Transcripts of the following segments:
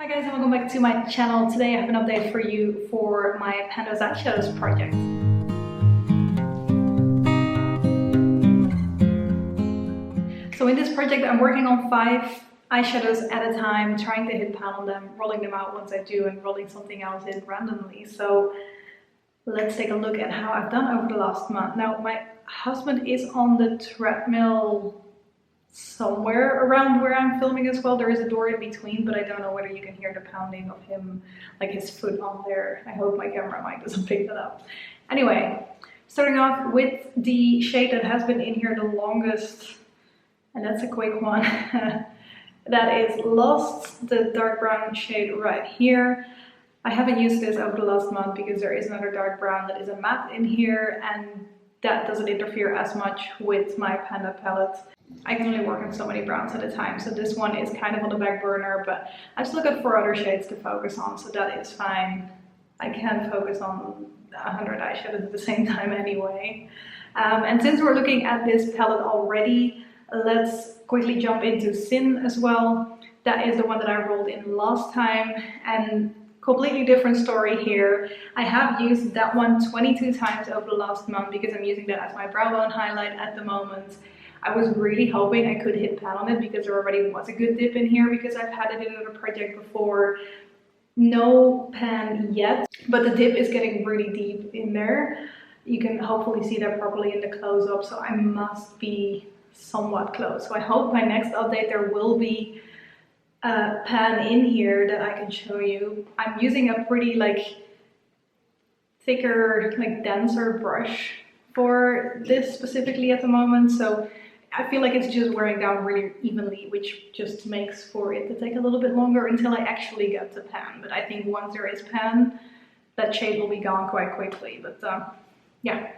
Hi guys, and welcome back to my channel. Today I have an update for you for my Pando's Eyeshadows project. So in this project I'm working on 5 eyeshadows at a time, trying to hit pan on them, rolling them out once I do, and rolling something else in randomly. So let's take a look at how I've done over the last month. Now my husband is on the treadmill somewhere around where I'm filming as well. There is a door in between, but I don't know whether you can hear the pounding of him, like his foot on there. I hope my camera mic doesn't pick that up. Anyway, starting off with the shade that has been in here the longest, and that's a quick one. That is Lost, the dark brown shade right here. I haven't used this over the last month because there is another dark brown that is a matte in here, and that doesn't interfere as much with my Panda palette. I can only work on so many browns at a time, so this one is kind of on the back burner, but I just look at 4 other shades to focus on, so that is fine. I can't focus on 100 eyeshadows at the same time anyway. And since we're looking at this palette already, let's quickly jump into Sin as well. That is the one that I rolled in last time, and completely different story here. I have used that one 22 times over the last month because I'm using that as my brow bone highlight at the moment. I was really hoping I could hit pan on it because there already was a good dip in here because I've had it in another project before. No pan yet, but the dip is getting really deep in there. You can hopefully see that properly in the close-up, so I must be somewhat close. So I hope my next update there will be a pan in here that I can show you. I'm using a pretty thicker, denser brush for this specifically at the moment, so I feel like it's just wearing down really evenly, which just makes for it to take a little bit longer until I actually get to pan. But I think once there is pan, that shade will be gone quite quickly. But yeah,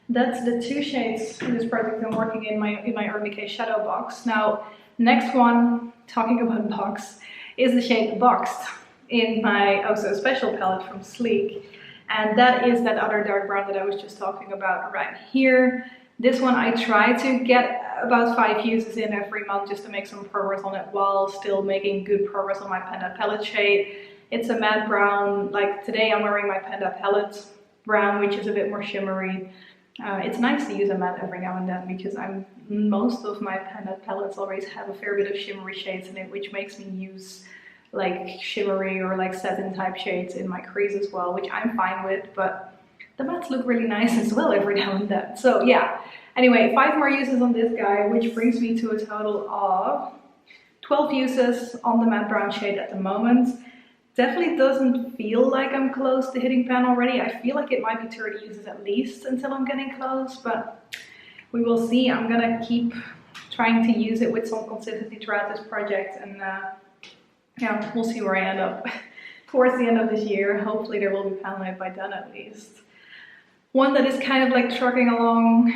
that's the 2 shades in this project I'm working in my Urban Decay shadow box. Now, next one, talking about box, is the shade Boxed in my Oh So Special palette from Sleek. And that is that other dark brown that I was just talking about right here. This one I try to get about 5 uses in every month just to make some progress on it while still making good progress on my Panda palette shade. It's a matte brown. Like today I'm wearing my Panda palette brown, which is a bit more shimmery. It's nice to use a matte every now and then because most of my Panda palettes always have a fair bit of shimmery shades in it, which makes me use shimmery or satin type shades in my crease as well, which I'm fine with, but the mattes look really nice as well every now and then. So yeah, anyway, 5 more uses on this guy, which brings me to a total of 12 uses on the matte brown shade at the moment. Definitely doesn't feel like I'm close to hitting pan already. I feel like it might be 30 uses at least until I'm getting close, but we will see. I'm gonna keep trying to use it with some consistency throughout this project, and yeah, we'll see where I end up towards the end of this year. Hopefully there will be pan light by then at least. One that is kind of trucking along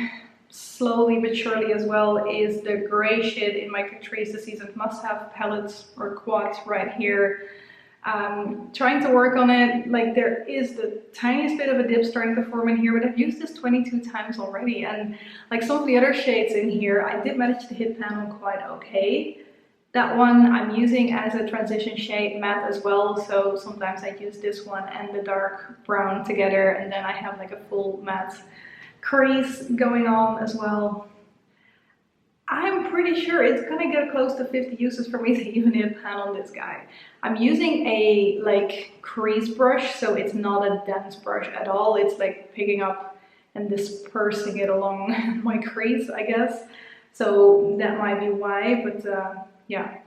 slowly but surely as well is the gray shade in my Catrice The Seasoned Must Have palettes or quads right here. Trying to work on it. There is the tiniest bit of a dip starting to form in here, but I've used this 22 times already, and some of the other shades in here I did manage to hit pan on quite okay. That one I'm using as a transition shade matte as well, so sometimes I use this one and the dark brown together, and then I have a full matte crease going on as well. I'm pretty sure it's gonna get close to 50 uses for me to even hit pan on this guy. I'm using a crease brush, so it's not a dense brush at all. It's picking up and dispersing it along my crease, I guess. So that might be why, but yeah.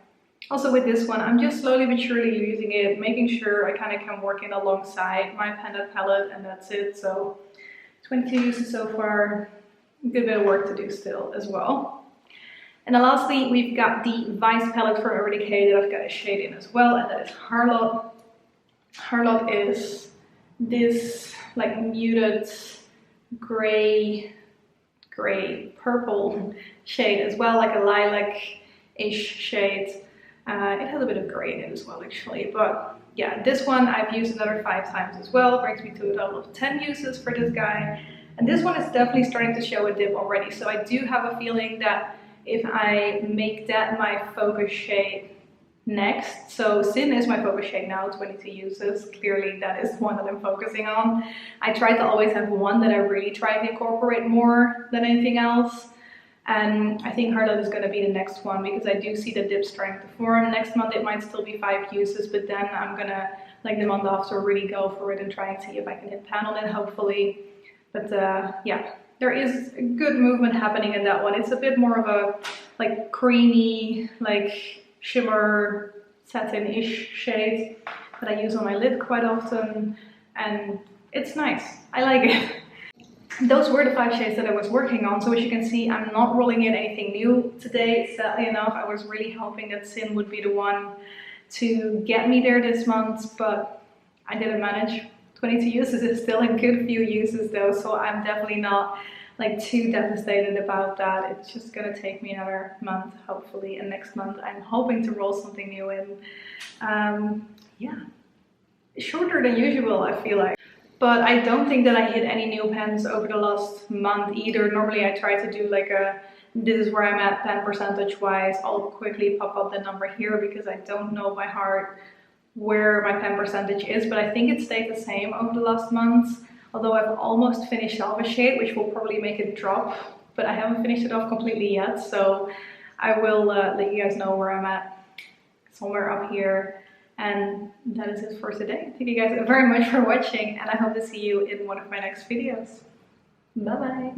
Also with this one, I'm just slowly but surely using it, making sure I kind of can work in alongside my Panda palette, and that's it. So 22 uses so far, a good bit of work to do still as well. And then lastly, we've got the Vice palette from Urban Decay that I've got a shade in as well, and that is Harlot. Harlot is this muted gray purple shade as well, a lilac-ish shade. It has a bit of gray in it as well actually, but yeah, this one I've used another 5 times as well. Brings me to a total of 10 uses for this guy, and this one is definitely starting to show a dip already, so I do have a feeling that if I make that my focus shade next. So Sin is my focus shade now, 22 uses. Clearly that is one that I'm focusing on. I try to always have one that I really try to incorporate more than anything else. And I think Harlot is going to be the next one because I do see the dip starting to form. Next month it might still be 5 uses, but then I'm going to, like the month after, really go for it and try and see if I can hit pan on it, hopefully. But yeah, there is a good movement happening in that one. It's a bit more of a like creamy, like shimmer satin-ish shade that I use on my lid quite often, and it's nice. I like it. Those were the 5 shades that I was working on. So as you can see, I'm not rolling in anything new today, sadly enough. I was really hoping that Sin would be the one to get me there this month, but I didn't manage. 22 uses is still a good few uses though, so I'm definitely not like too devastated about that. It's just gonna take me another month, hopefully, and next month I'm hoping to roll something new in. Yeah, shorter than usual, I feel like. But I don't think that I hit any new pens over the last month either. Normally I try to do like a, this is where I'm at pen percentage wise. I'll quickly pop up the number here because I don't know by heart where my pen percentage is, but I think it stayed the same over the last months. Although I've almost finished off a shade, which will probably make it drop, but I haven't finished it off completely yet. So I will let you guys know where I'm at, somewhere up here. And that is it for today. Thank you guys very much for watching, and I hope to see you in one of my next videos. Bye bye.